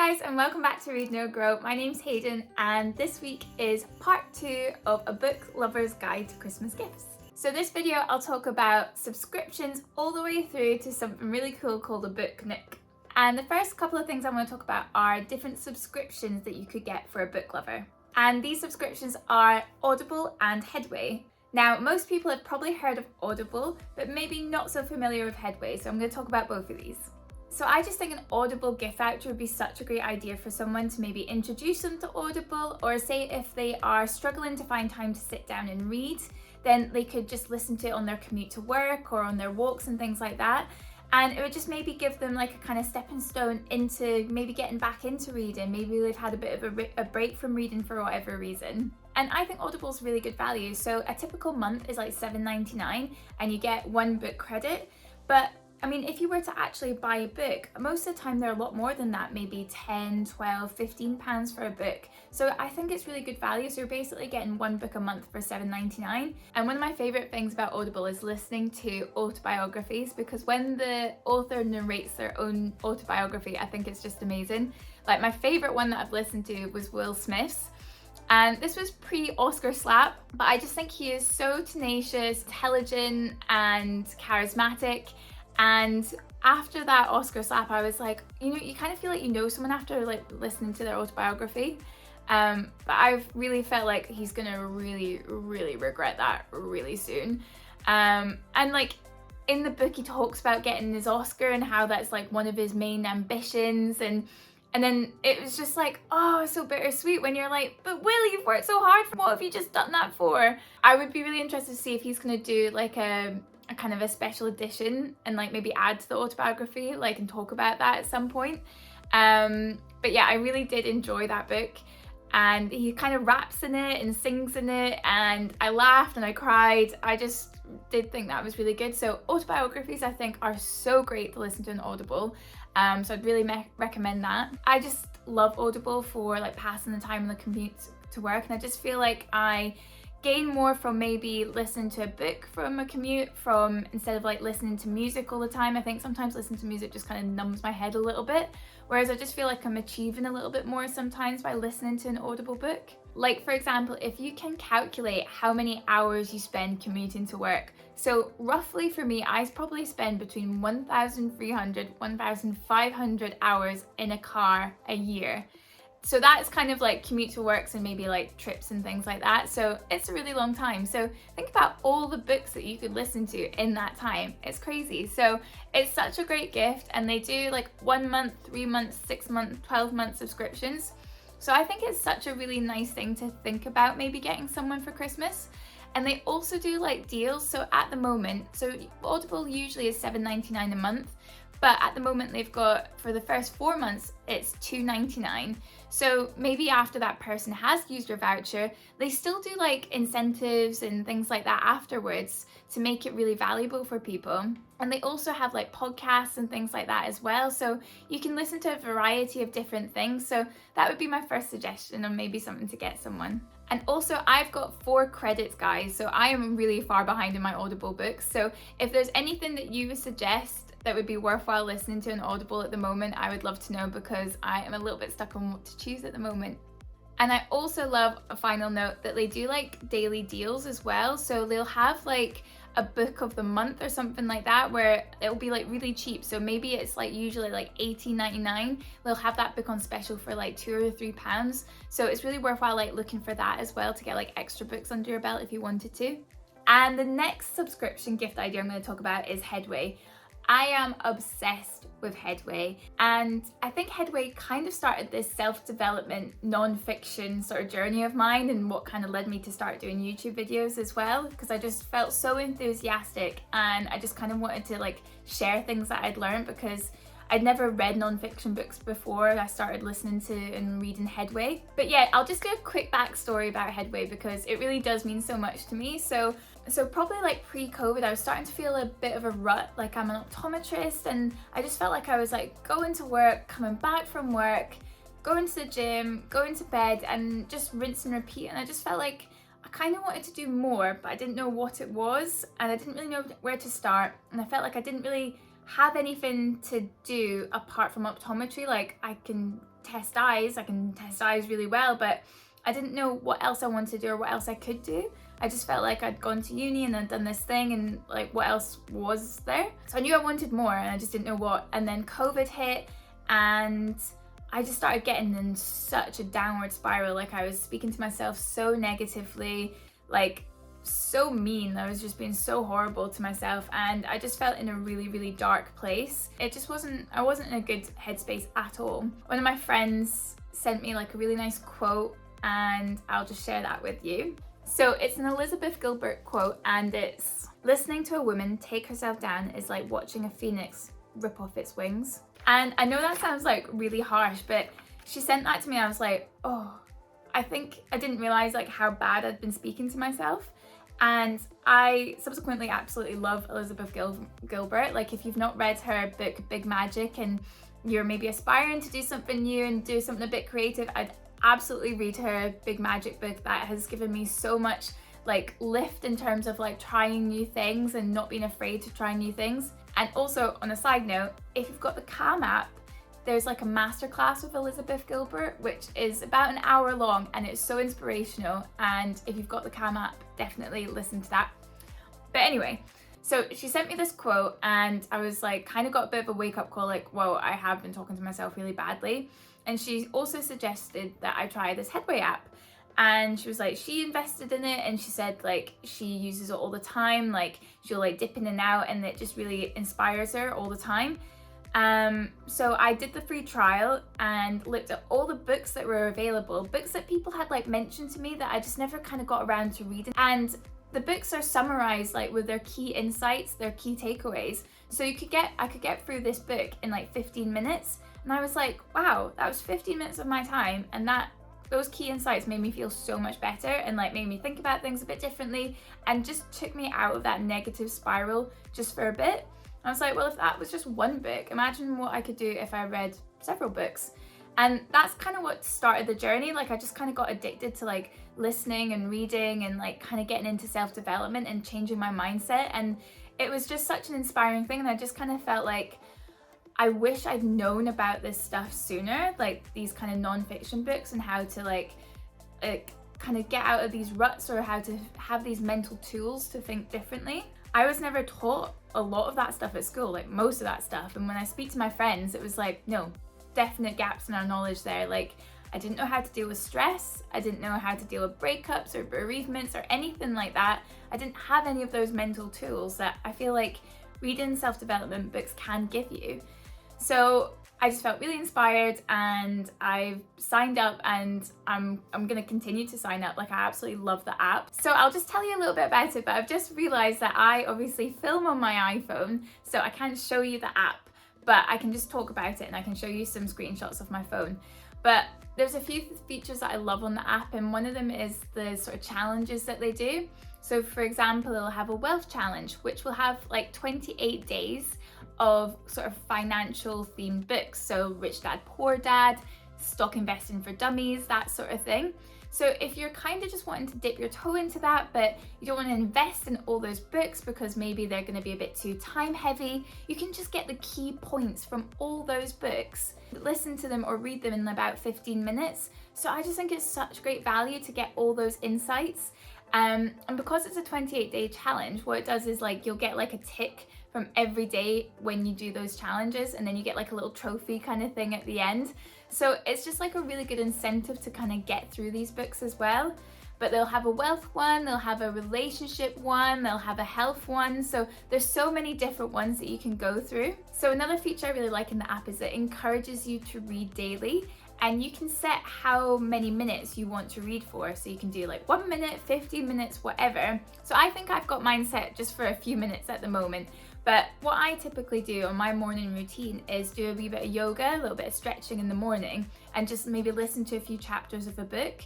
guys, and welcome back to Read No Grow. My name's Hayden and this week is part 2 of a book lover's guide to Christmas gifts. So this video I'll talk about subscriptions all the way through to something really cool called a Book Nook. And the first couple of things I want to talk about are different subscriptions that you could get for a book lover. And these subscriptions are Audible and Headway. Now, most people have probably heard of Audible, but maybe not so familiar with Headway, so I'm going to talk about both of these. So I just think an Audible gift voucher would be such a great idea for someone to maybe introduce them to Audible, or say if they are struggling to find time to sit down and read, then they could just listen to it on their commute to work or on their walks and things like that. And it would just maybe give them like a kind of stepping stone into maybe getting back into reading. Maybe they've had a bit of a break from reading for whatever reason. And I think Audible's really good value. So a typical month is like $7.99 and you get 1 book credit. But I mean, if you were to actually buy a book, most of the time they're a lot more than that, maybe 10, 12, 15 pounds for a book. So I think it's really good value. So you're basically getting 1 book a month for $7.99. And one of my favorite things about Audible is listening to autobiographies, because when the author narrates their own autobiography, I think it's just amazing. Like my favorite one that I've listened to was Will Smith's. And this was pre-Oscar slap, but I just think he is so tenacious, intelligent and charismatic. And after that Oscar slap, I was like, you kind of feel like you know someone after like listening to their autobiography. But I've really felt like he's gonna really regret that really soon. And like in the book, he talks about getting his Oscar and how that's like one of his main ambitions. And then it was just like, oh, so bittersweet when you're like, but Will, you've worked so hard, what have you just done that for? I would be really interested to see if he's gonna do like a kind of a special edition and like maybe add to the autobiography, like, and talk about that at some point. But yeah, I really did enjoy that book, and he kind of raps in it and sings in it, and I laughed and I cried. I just did think that was really good. So autobiographies I think are so great to listen to on Audible. So I'd really recommend that. I just love Audible for like passing the time on the commute to work, and I just feel like I gain more from maybe listening to a book from a commute, from instead of like listening to music all the time. I think sometimes listening to music just kind of numbs my head a little bit, whereas I just feel like I'm achieving a little bit more sometimes by listening to an Audible book. Like for example, if you can calculate how many hours you spend commuting to work. So roughly for me, I probably spend between 1,300, 1,500 hours in a car a year. So that's kind of like commute to works and maybe like trips and things like that. So it's a really long time. So think about all the books that you could listen to in that time. It's crazy. So it's such a great gift, and they do like 1 month, 3 months, 6 month, 12-month subscriptions. So I think it's such a really nice thing to think about maybe getting someone for Christmas. And they also do like deals. So at the moment, so Audible usually is $7.99 a month. But at the moment they've got, for the first 4 months, it's $2.99. So maybe after that person has used your voucher, they still do like incentives and things like that afterwards to make it really valuable for people. And they also have like podcasts and things like that as well. So you can listen to a variety of different things. So that would be my first suggestion on maybe something to get someone. And also I've got 4 credits, guys. So I am really far behind in my Audible books. So if there's anything that you would suggest that would be worthwhile listening to an Audible at the moment, I would love to know, because I am a little bit stuck on what to choose at the moment. And I also love, a final note, that they do like daily deals as well. So they'll have like a book of the month or something like that, where it'll be like really cheap. So maybe it's like usually like $18.99. They'll have that book on special for like £2 or £3. So it's really worthwhile like looking for that as well, to get like extra books under your belt if you wanted to. And the next subscription gift idea I'm going to talk about is Headway. I am obsessed with Headway, and I think Headway kind of started this self-development non-fiction sort of journey of mine, and what kind of led me to start doing YouTube videos as well, because I just felt so enthusiastic and I just kind of wanted to like share things that I'd learned, because I'd never read non-fiction books before I started listening to and reading Headway. But yeah, I'll just give a quick backstory about Headway because it really does mean so much to me. So probably like pre-COVID, I was starting to feel a bit of a rut. Like, I'm an optometrist and I just felt like I was like going to work, coming back from work, going to the gym, going to bed, and just rinse and repeat. And I just felt like I kind of wanted to do more, but I didn't know what it was, and I didn't really know where to start. And I felt like I didn't really have anything to do apart from optometry. Like I can test eyes really well, but I didn't know what else I wanted to do or what else I could do. I just felt like I'd gone to uni and I'd done this thing, and like what else was there? So I knew I wanted more and I just didn't know what. And then COVID hit and I just started getting in such a downward spiral. Like I was speaking to myself so negatively, like so mean. I was just being so horrible to myself, and I just felt in a really, really dark place. I wasn't in a good headspace at all. One of my friends sent me like a really nice quote, and I'll just share that with you. So it's an Elizabeth Gilbert quote, and it's, "Listening to a woman take herself down is like watching a phoenix rip off its wings." And I know that sounds like really harsh, but she sent that to me. I was like, oh, I think I didn't realize like how bad I'd been speaking to myself. And I subsequently absolutely love Elizabeth Gilbert. Like if you've not read her book Big Magic and you're maybe aspiring to do something new and do something a bit creative, I'd absolutely read her Big Magic book. That has given me so much like lift in terms of like trying new things and not being afraid to try new things. And also on a side note, if you've got the Calm app, there's like a masterclass with Elizabeth Gilbert, which is about an hour long, and it's so inspirational. And if you've got the Calm app, definitely listen to that. But anyway, so she sent me this quote, and I was like, kind of got a bit of a wake up call, like, whoa, I have been talking to myself really badly. And she also suggested that I try this Headway app. And she was like, she invested in it, and she said like she uses it all the time, like she'll like dip in and out, and it just really inspires her all the time. So I did the free trial and looked at all the books that were available, books that people had like mentioned to me that I just never kind of got around to reading. And the books are summarized like with their key insights, their key takeaways. So I could get through this book in like 15 minutes. And I was like, wow, that was 15 minutes of my time, and those key insights made me feel so much better and like made me think about things a bit differently and just took me out of that negative spiral just for a bit. I was like, well, if that was just one book, imagine what I could do if I read several books. And that's kind of what started the journey. Like I just kind of got addicted to like listening and reading and like kind of getting into self-development and changing my mindset. And it was just such an inspiring thing. And I just kind of felt like I wish I'd known about this stuff sooner, like these kind of non-fiction books and how to like kind of get out of these ruts or how to have these mental tools to think differently. I was never taught a lot of that stuff at school, like most of that stuff. And when I speak to my friends, it was like, no, definite gaps in our knowledge there. Like I didn't know how to deal with stress. I didn't know how to deal with breakups or bereavements or anything like that. I didn't have any of those mental tools that I feel like reading self-development books can give you. So I just felt really inspired, and I've signed up, and I'm gonna continue to sign up. Like I absolutely love the app. So I'll just tell you a little bit about it, but I've just realized that I obviously film on my iPhone, so I can't show you the app, but I can just talk about it and I can show you some screenshots of my phone. But there's a few features that I love on the app, and one of them is the sort of challenges that they do. So for example, they'll have a wealth challenge, which will have like 28 days of sort of financial themed books. So Rich Dad, Poor Dad, Stock Investing for Dummies, that sort of thing. So if you're kind of just wanting to dip your toe into that, but you don't want to invest in all those books because maybe they're going to be a bit too time heavy, you can just get the key points from all those books, listen to them or read them in about 15 minutes. So I just think it's such great value to get all those insights. And because it's a 28-day challenge, what it does is like you'll get like a tick from every day when you do those challenges, and then you get like a little trophy kind of thing at the end. So it's just like a really good incentive to kind of get through these books as well. But they'll have a wealth one, they'll have a relationship one, they'll have a health one. So there's so many different ones that you can go through. So another feature I really like in the app is it encourages you to read daily. And you can set how many minutes you want to read for. So you can do like 1 minute, 15 minutes, whatever. So I think I've got mine set just for a few minutes at the moment. But what I typically do on my morning routine is do a wee bit of yoga, a little bit of stretching in the morning, and just maybe listen to a few chapters of a book.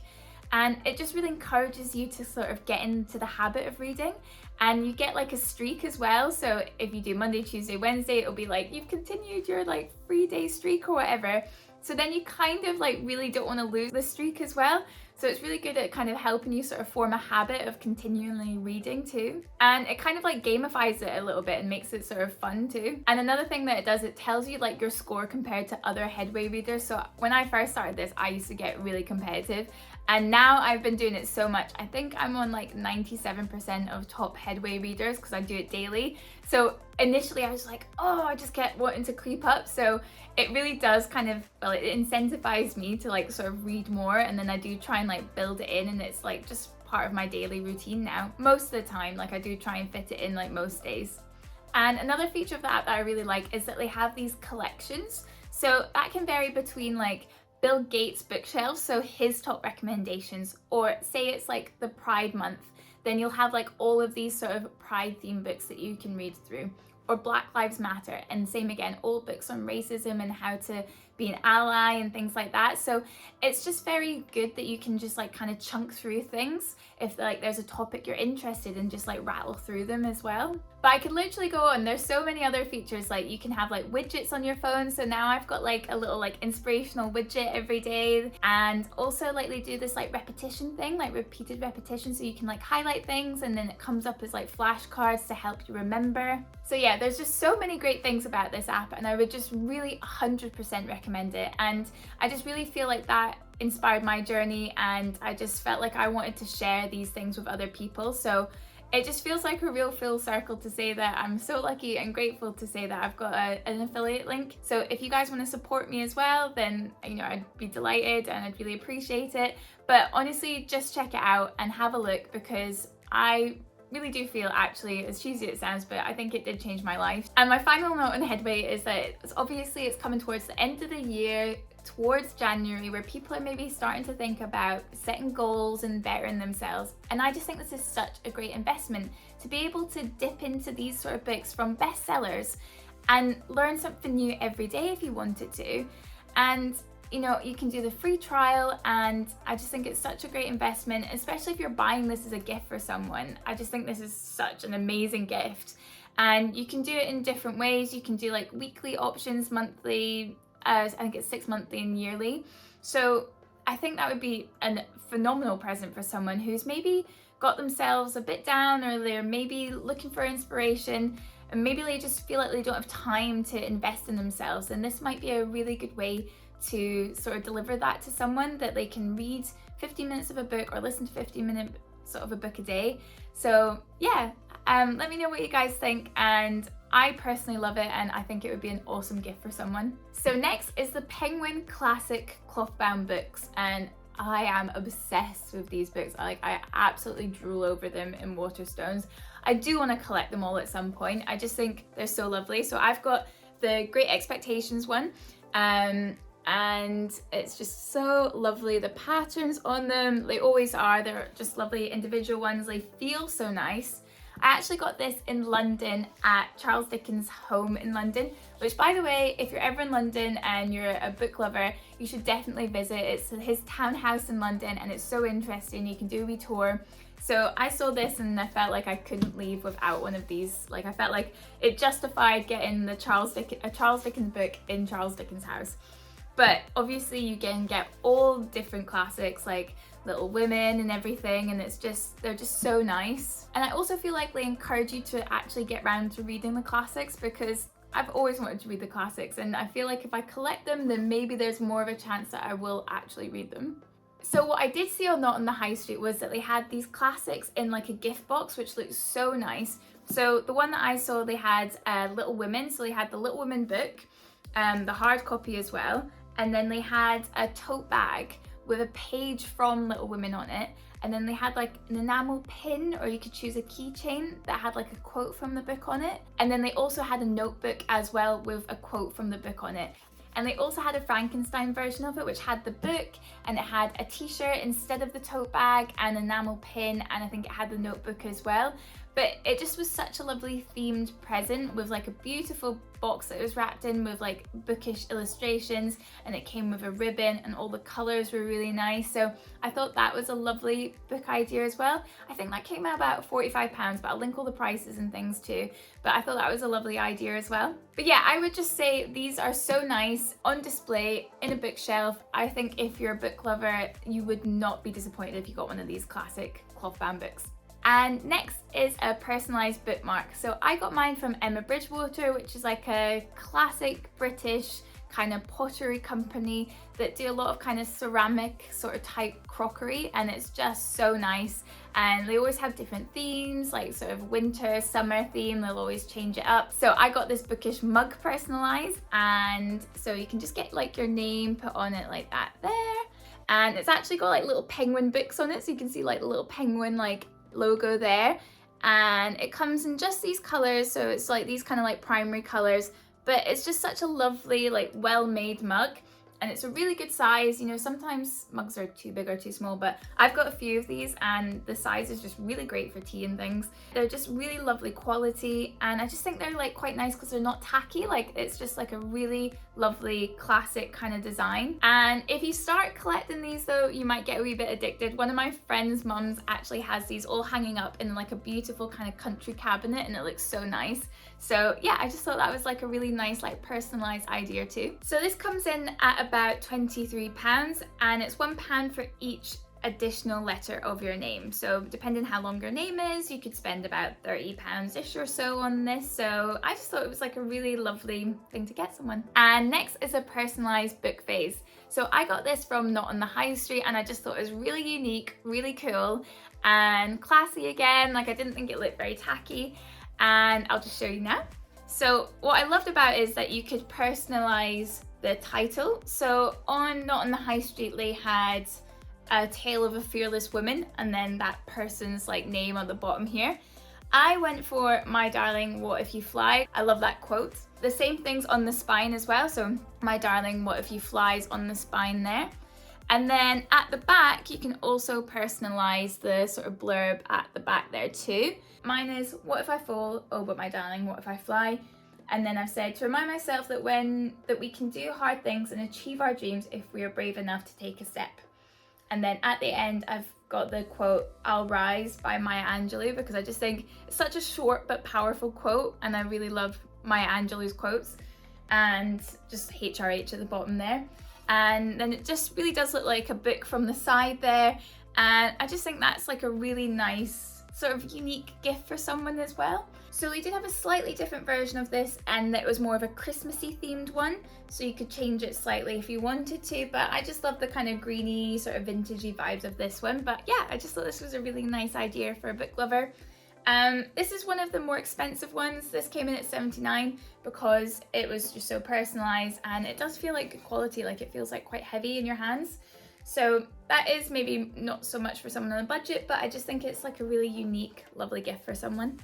And it just really encourages you to sort of get into the habit of reading. And you get like a streak as well. So if you do Monday, Tuesday, Wednesday, it'll be like you've continued your like 3-day streak or whatever. So then you kind of like really don't want to lose the streak as well. So it's really good at kind of helping you sort of form a habit of continually reading too. And it kind of like gamifies it a little bit and makes it sort of fun too. And another thing that it does, it tells you like your score compared to other Headway readers. So when I first started this, I used to get really competitive. And now I've been doing it so much. I think I'm on like 97% of top Headway readers because I do it daily. So initially I was like, oh, I just kept wanting to creep up. So it really does kind of, well, it incentivizes me to like sort of read more. And then I do try and like build it in, and it's like just part of my daily routine now. Most of the time, like I do try and fit it in like most days. And another feature of the app that I really like is that they have these collections. So that can vary between like Bill Gates' bookshelves, so his top recommendations, or say it's like the Pride month, then you'll have like all of these sort of Pride themed books that you can read through, or Black Lives Matter, and same again, all books on racism and how to be an ally and things like that. So it's just very good that you can just like kind of chunk through things if like there's a topic you're interested in, just like rattle through them as well. But I could literally go on. There's so many other features, like you can have like widgets on your phone. So now I've got like a little like inspirational widget every day, and also like they do this like repetition thing, like repeated repetition, so you can like highlight things and then it comes up as like flashcards to help you remember. So yeah, there's just so many great things about this app, and I would just really 100% recommend it. And I just really feel like that inspired my journey, and I just felt like I wanted to share these things with other people. So it just feels like a real full circle to say that I'm so lucky and grateful to say that I've got an affiliate link. So if you guys want to support me as well, then I'd be delighted and I'd really appreciate it. But honestly, just check it out and have a look, because I really do feel, actually, as cheesy as it sounds, but I think it did change my life. And my final note on Headway is that it's coming towards the end of the year, towards January, where people are maybe starting to think about setting goals and bettering themselves. And I just think this is such a great investment to be able to dip into these sort of books from bestsellers and learn something new every day if you wanted to. And you can do the free trial, and I just think it's such a great investment, especially if you're buying this as a gift for someone. I just think this is such an amazing gift, and you can do it in different ways. You can do like weekly options, monthly, I think it's 6 monthly and yearly. So I think that would be a phenomenal present for someone who's maybe got themselves a bit down, or they're maybe looking for inspiration, and maybe they just feel like they don't have time to invest in themselves. And this might be a really good way to sort of deliver that to someone, that they can read 15 minutes of a book or listen to 15 minutes of a book a day. So yeah, let me know what you guys think, and I personally love it, and I think it would be an awesome gift for someone. So next is the Penguin Classic Clothbound books, and I am obsessed with these books. I absolutely drool over them in Waterstones. I do want to collect them all at some point. I just think they're so lovely. So I've got the Great Expectations one, and it's just so lovely. The patterns on them, they always are. They're just lovely individual ones. They feel so nice. I actually got this in London at Charles Dickens' home in London, which, by the way, if you're ever in London and you're a book lover, you should definitely visit. It's his townhouse in London, and it's so interesting. You can do a wee tour. So I saw this and I felt like I couldn't leave without one of these. Like, I felt like it justified getting a Charles Dickens book in Charles Dickens' house. But obviously you can get all different classics like Little Women and everything, and they're just so nice. And I also feel like they encourage you to actually get around to reading the classics, because I've always wanted to read the classics, and I feel like if I collect them, then maybe there's more of a chance that I will actually read them. So what I did see on Not on the High Street was that they had these classics in like a gift box, which looked so nice. So the one that I saw, they had Little Women. So they had the Little Women book, the hard copy as well. And then they had a tote bag with a page from Little Women on it. And then they had like an enamel pin, or you could choose a keychain that had like a quote from the book on it. And then they also had a notebook as well with a quote from the book on it. And they also had a Frankenstein version of it, which had the book, and it had a t-shirt instead of the tote bag, and an enamel pin, and I think it had the notebook as well. But it just was such a lovely themed present with like a beautiful box that it was wrapped in with like bookish illustrations, and it came with a ribbon and all the colours were really nice. So I thought that was a lovely book idea as well. I think that came out about £45, but I'll link all the prices and things too. But I thought that was a lovely idea as well. But yeah, I would just say these are so nice on display in a bookshelf. I think if you're a book lover, you would not be disappointed if you got one of these classic cloth-bound books. And next is a personalised bookmark. So I got mine from Emma Bridgewater, which is like a classic British kind of pottery company that do a lot of kind of ceramic sort of type crockery, and it's just so nice. And they always have different themes, like sort of winter, summer theme, they'll always change it up. So I got this bookish mug personalised, and so you can just get like your name put on it like that there. And it's actually got like little penguin books on it, so you can see like the little penguin like logo there, and it comes in just these colors, so it's like these kind of like primary colors, but it's just such a lovely like well-made mug, and it's a really good size. You know, sometimes mugs are too big or too small, but I've got a few of these and the size is just really great for tea and things. They're just really lovely quality, and I just think they're like quite nice because they're not tacky. Like, it's just like a really lovely classic kind of design. And if you start collecting these though, you might get a wee bit addicted. One of my friend's mums actually has these all hanging up in like a beautiful kind of country cabinet, and it looks so nice. So yeah, I just thought that was like a really nice like personalised idea too. So this comes in at about £23, and it's £1 for each additional letter of your name. So depending how long your name is, you could spend about £30-ish or so on this. So I just thought it was like a really lovely thing to get someone. And next is a personalised book vase. So I got this from Not on the High Street, and I just thought it was really unique, really cool and classy again. Like, I didn't think it looked very tacky, and I'll just show you now. So what I loved about it is that you could personalise the title. So on Not on the High Street, they had a tale of a fearless woman, and then that person's like name on the bottom here. I went for My Darling, What If You Fly. I love that quote. The same thing's on the spine as well. So My Darling, What If You Fly's on the spine there. And then at the back, you can also personalise the sort of blurb at the back there too. Mine is, what if I fall? Oh, but my darling, what if I fly? And then I've said, to remind myself that we can do hard things and achieve our dreams if we are brave enough to take a step. And then at the end, I've got the quote, I'll Rise by Maya Angelou, because I just think it's such a short but powerful quote, and I really love Maya Angelou's quotes. And just HRH at the bottom there. And then it just really does look like a book from the side there, and I just think that's like a really nice sort of unique gift for someone as well. So we did have a slightly different version of this, and it was more of a Christmassy themed one, so you could change it slightly if you wanted to, but I just love the kind of greeny sort of vintagey vibes of this one. But yeah, I just thought this was a really nice idea for a book lover. This is one of the more expensive ones. This came in at £79 because it was just so personalised, and it does feel like good quality, like it feels like quite heavy in your hands. So that is maybe not so much for someone on a budget, but I just think it's like a really unique, lovely gift for someone.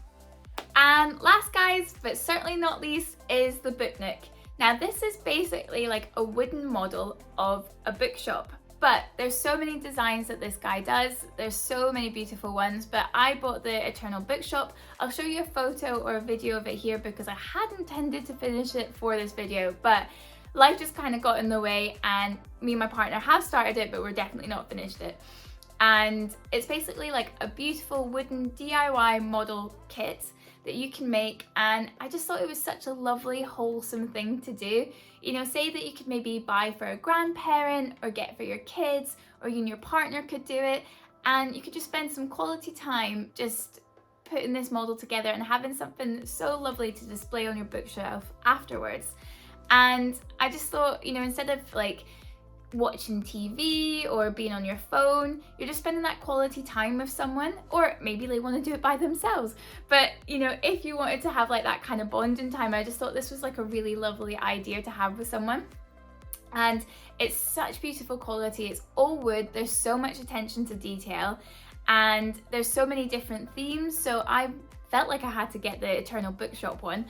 And last guys, but certainly not least, is the Book Nook. Now this is basically like a wooden model of a bookshop. But there's so many designs that this guy does. There's so many beautiful ones, but I bought the Eternal Bookshop. I'll show you a photo or a video of it here because I had intended to finish it for this video, but life just kind of got in the way, and me and my partner have started it, but we're definitely not finished it. And it's basically like a beautiful wooden DIY model kit that you can make, and I just thought it was such a lovely, wholesome thing to do. You know, say that you could maybe buy for a grandparent or get for your kids, or you and your partner could do it, and you could just spend some quality time just putting this model together and having something so lovely to display on your bookshelf afterwards. And I just thought, you know, instead of like watching TV or being on your phone, you're just spending that quality time with someone, or maybe they want to do it by themselves. But you know, if you wanted to have like that kind of bonding time, I just thought this was like a really lovely idea to have with someone. And it's such beautiful quality. It's all wood. There's so much attention to detail, and there's so many different themes. So I felt like I had to get the Eternal Bookshop one.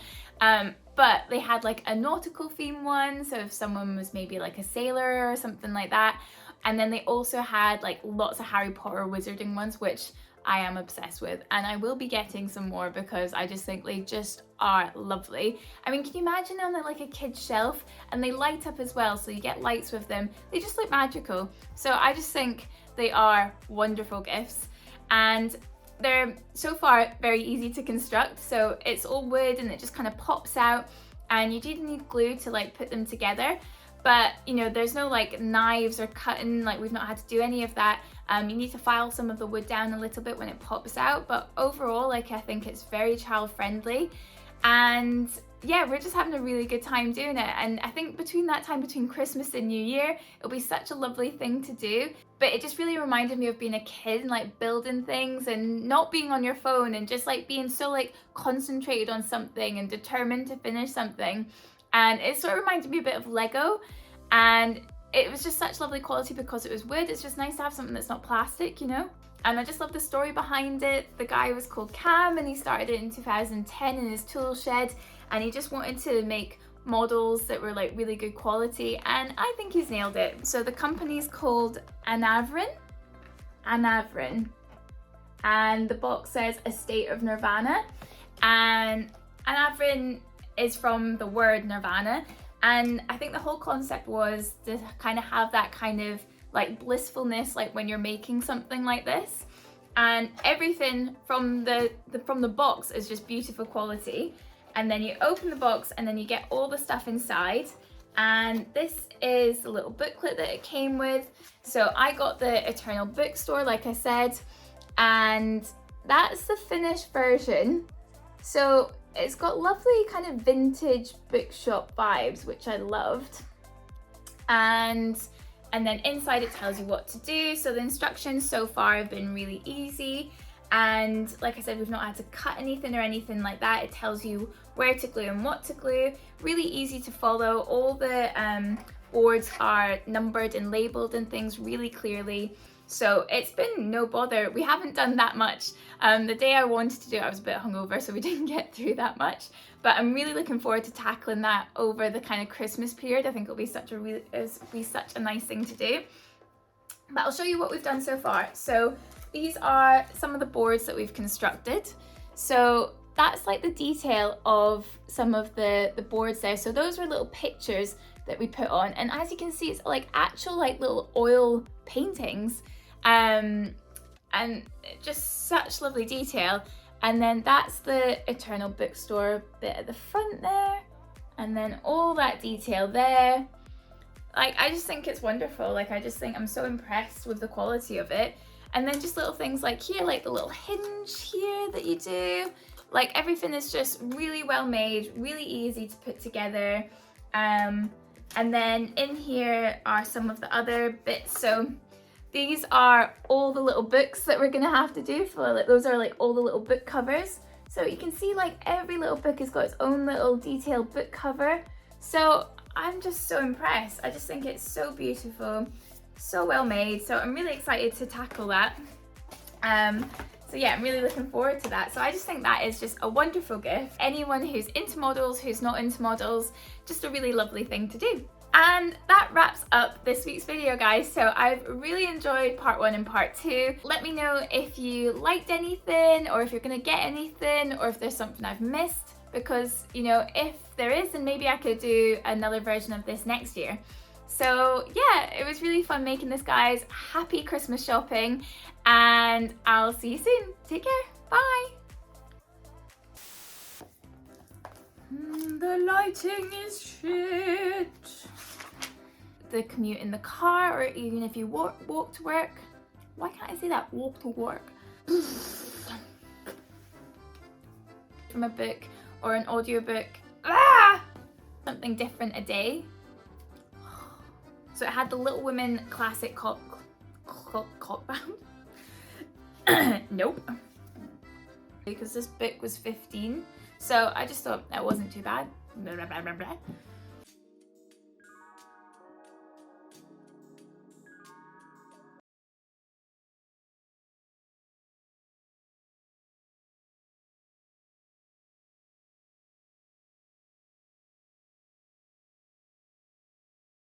But they had like a nautical theme one, so if someone was maybe like a sailor or something like that. And then they also had like lots of Harry Potter wizarding ones, which I am obsessed with, and I will be getting some more because I just think they just are lovely. I mean, can you imagine on like a kid's shelf, and they light up as well, so you get lights with them. They just look magical. So I just think they are wonderful gifts, and they're so far very easy to construct. So it's all wood and it just kind of pops out, and you do need glue to like put them together. But you know, there's no like knives or cutting, like we've not had to do any of that. You need to file some of the wood down a little bit when it pops out, but overall, like I think it's very child friendly. And yeah, we're just having a really good time doing it. And I think between that time, between Christmas and New Year, it'll be such a lovely thing to do. But it just really reminded me of being a kid and like building things and not being on your phone and just like being so like concentrated on something and determined to finish something. And it sort of reminded me a bit of Lego, and it was just such lovely quality because it was wood. It's just nice to have something that's not plastic, you know? And I just love the story behind it. The guy was called Cam, and he started it in 2010 in his tool shed, and he just wanted to make models that were like really good quality, and I think he's nailed it. So the company's called Anavrin, and the box says A State of Nirvana, and Anavrin is from the word Nirvana, and I think the whole concept was to kind of have that kind of like blissfulness, like when you're making something like this, and everything from the box is just beautiful quality. And then you open the box and then you get all the stuff inside, and this is the little booklet that it came with. So I got the Eternal Bookstore, like I said, and that's the finished version. So it's got lovely kind of vintage bookshop vibes, which I loved. And then inside it tells you what to do. So the instructions so far have been really easy. And like I said, we've not had to cut anything or anything like that. It tells you where to glue and what to glue. Really easy to follow. All the boards are numbered and labeled and things really clearly. So it's been no bother. We haven't done that much. The day I wanted to do it, I was a bit hungover, so we didn't get through that much. But I'm really looking forward to tackling that over the kind of Christmas period. I think it'll be such a nice thing to do. But I'll show you what we've done so far. So these are some of the boards that we've constructed. So that's like the detail of some of the boards there. So those were little pictures that we put on, and as you can see, it's like actual like little oil paintings, and just such lovely detail. And then that's the Eternal Bookstore bit at the front there, and then all that detail there. Like, I just think it's wonderful. Like, I just think I'm so impressed with the quality of it. And then just little things like here, like the little hinge here that you do. Like, everything is just really well made, really easy to put together. And then in here are some of the other bits. So these are all the little books that we're gonna have to do for, like, those are like all the little book covers. So you can see like every little book has got its own little detailed book cover. So I'm just so impressed. I just think it's so beautiful, so well made. So I'm really excited to tackle that. So yeah, I'm really looking forward to that. So I just think that is just a wonderful gift. Anyone who's into models, who's not into models, just a really lovely thing to do. And that wraps up this week's video, guys. So I've really enjoyed part 1 and part 2. Let me know if you liked anything, or if you're gonna get anything, or if there's something I've missed, because, you know, if there is, then maybe I could do another version of this next year. So yeah, it was really fun making this, guys. Happy Christmas shopping, and I'll see you soon. Take care. Bye. The lighting is shit. The commute in the car, or even if you walk to work. Why can't I say that? Walk to work. From a book or an audiobook. Ah! Something different a day. So it had the Little Women classic Clothbound. Nope. Because this book was 15. So I just thought that wasn't too bad. Blah, blah, blah, blah, blah.